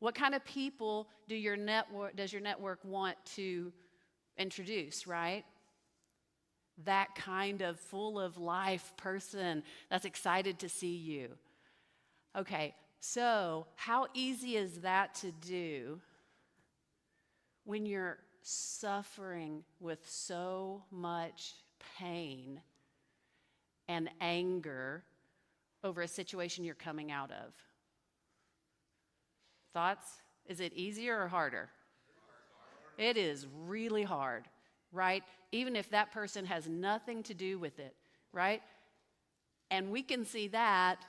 What kind of people does your network want to introduce, right? That kind of full of life person that's excited to see you. Okay, so how easy is that to do when you're suffering with so much pain and anger over a situation you're coming out of? Thoughts? Is it easier or harder? It is really hard, right? Even if that person has nothing to do with it, right? And we can see that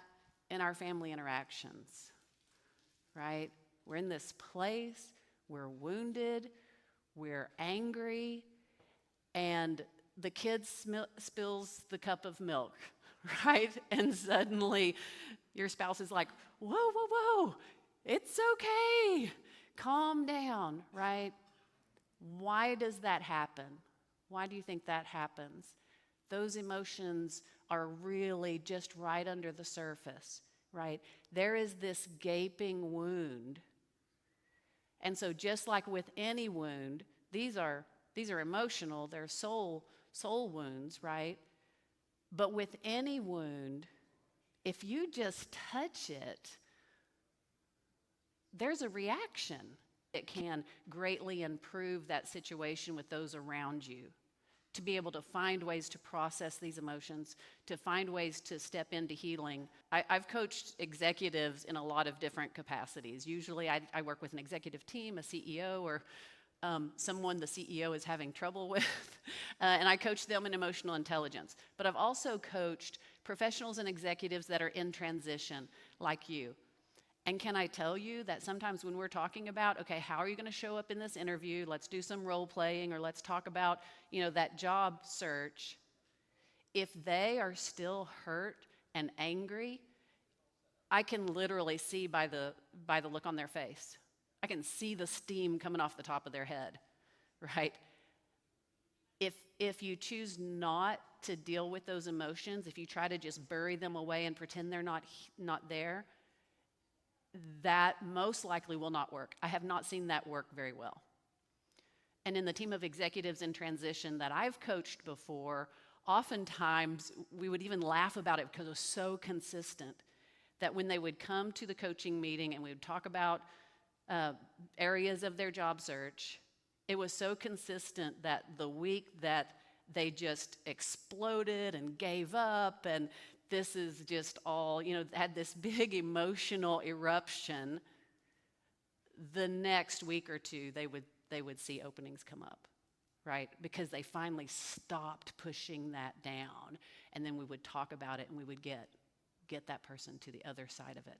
in our family interactions, right? We're in this place, we're wounded, we're angry, and the kid spills the cup of milk, right? And suddenly your spouse is like, whoa, whoa, whoa, it's okay. Calm down, right? Why does that happen? Why do you think that happens? Those emotions are really just right under the surface, right? There is this gaping wound. And so just like with any wound, these are emotional, they're soul wounds, right? But with any wound, if you just touch it, there's a reaction. It can greatly improve that situation with those around you, to be able to find ways to process these emotions, to find ways to step into healing. I've coached executives in a lot of different capacities. Usually I work with an executive team, a CEO, or someone the CEO is having trouble with, and I coach them in emotional intelligence. But I've also coached professionals and executives that are in transition, like you. And can I tell you that sometimes when we're talking about, okay, how are you going to show up in this interview? Let's do some role playing, or let's talk about, that job search. If they are still hurt and angry, I can literally see by the look on their face. I can see the steam coming off the top of their head, right? If you choose not to deal with those emotions, if you try to just bury them away and pretend they're not there, that most likely will not work. I have not seen that work very well. And in the team of executives in transition that I've coached before, oftentimes we would even laugh about it because it was so consistent that when they would come to the coaching meeting and we would talk about areas of their job search, it was so consistent that the week that they just exploded and gave up, and this is just all, had this big emotional eruption, the next week or two they would see openings come up, right? Because they finally stopped pushing that down, and then we would talk about it and we would get that person to the other side of it.